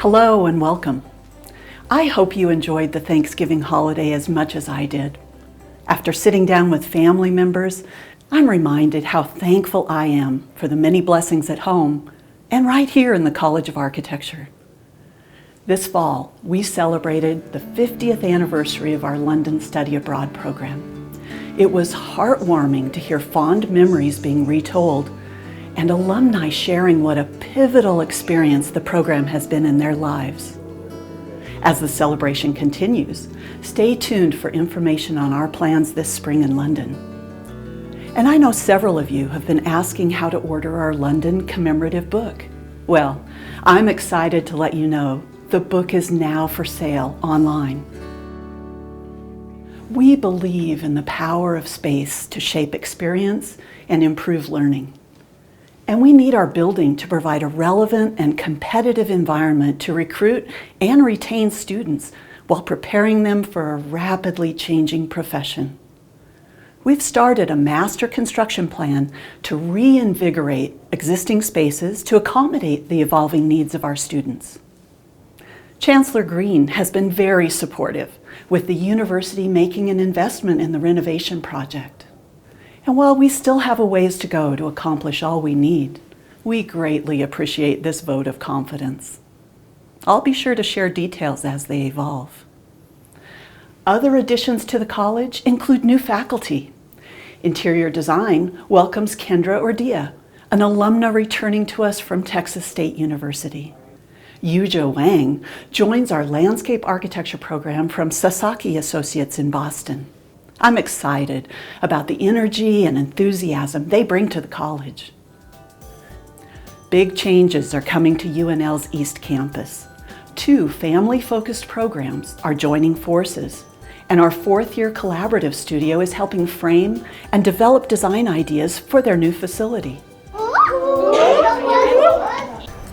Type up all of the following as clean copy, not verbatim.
Hello and welcome. I hope you enjoyed the Thanksgiving holiday as much as I did. After sitting down with family members, I'm reminded how thankful I am for the many blessings at home and right here in the College of Architecture. This fall, we celebrated the 50th anniversary of our London Study Abroad program. It was heartwarming to hear fond memories being retold and alumni sharing what a pivotal experience the program has been in their lives. As the celebration continues, stay tuned for information on our plans this spring in London. And I know several of you have been asking how to order our London commemorative book. Well, I'm excited to let you know the book is now for sale online. We believe in the power of space to shape experience and improve learning. And we need our building to provide a relevant and competitive environment to recruit and retain students while preparing them for a rapidly changing profession. We've started a master construction plan to reinvigorate existing spaces to accommodate the evolving needs of our students. Chancellor Green has been very supportive, with the university making an investment in the renovation project. And while we still have a ways to go to accomplish all we need, we greatly appreciate this vote of confidence. I'll be sure to share details as they evolve. Other additions to the college include new faculty. Interior design welcomes Kendra Ordia, an alumna returning to us from Texas State University. Yuja Wang joins our landscape architecture program from Sasaki Associates in Boston. I'm excited about the energy and enthusiasm they bring to the college. Big changes are coming to UNL's East Campus. 2 family-focused programs are joining forces, and our 4th-year collaborative studio is helping frame and develop design ideas for their new facility.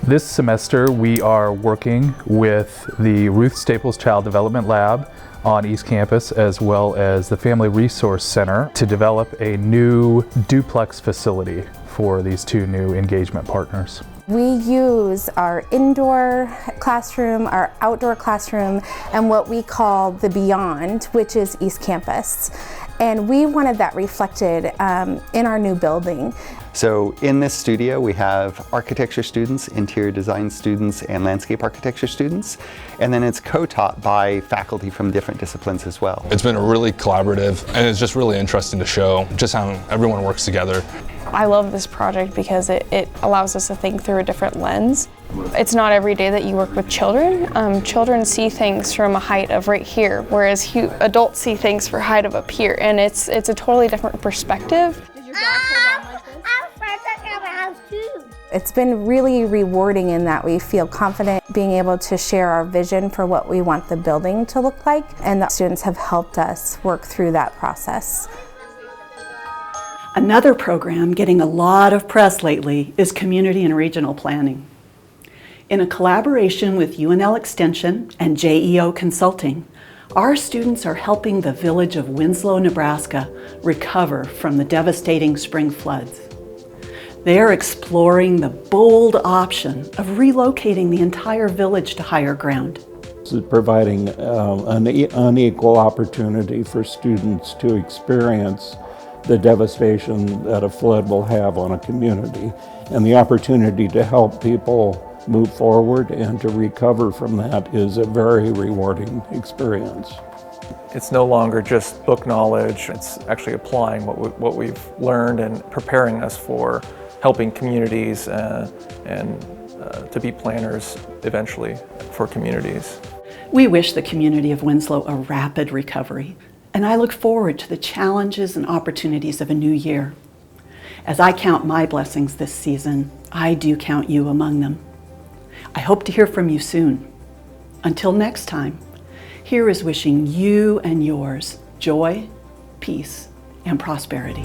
This semester, we are working with the Ruth Staples Child Development Lab on East Campus, as well as the Family Resource Center, to develop a new duplex facility for these 2 new engagement partners. We use our indoor classroom, our outdoor classroom, and what we call the Beyond, which is East Campus. And we wanted that reflected in our new building. So in this studio we have architecture students, interior design students, and landscape architecture students. And then it's co-taught by faculty from different disciplines as well. It's been really collaborative, and it's just really interesting to show just how everyone works together. I love this project because it allows us to think through a different lens. It's not every day that you work with children. Children see things from a height of right here, whereas adults see things from a height of up here, and it's a totally different perspective. It's been really rewarding in that we feel confident being able to share our vision for what we want the building to look like, and the students have helped us work through that process. Another program getting a lot of press lately is community and regional planning. In a collaboration with UNL Extension and JEO Consulting, our students are helping the village of Winslow, Nebraska recover from the devastating spring floods. They are exploring the bold option of relocating the entire village to higher ground. This is providing an unequal opportunity for students to experience the devastation that a flood will have on a community, and the opportunity to help people move forward and to recover from that is a very rewarding experience. It's no longer just book knowledge, it's actually applying what we've learned and preparing us for helping communities and to be planners eventually for communities. We wish the community of Winslow a rapid recovery, and I look forward to the challenges and opportunities of a new year. As I count my blessings this season, I do count you among them. I hope to hear from you soon. Until next time, here is wishing you and yours joy, peace, and prosperity.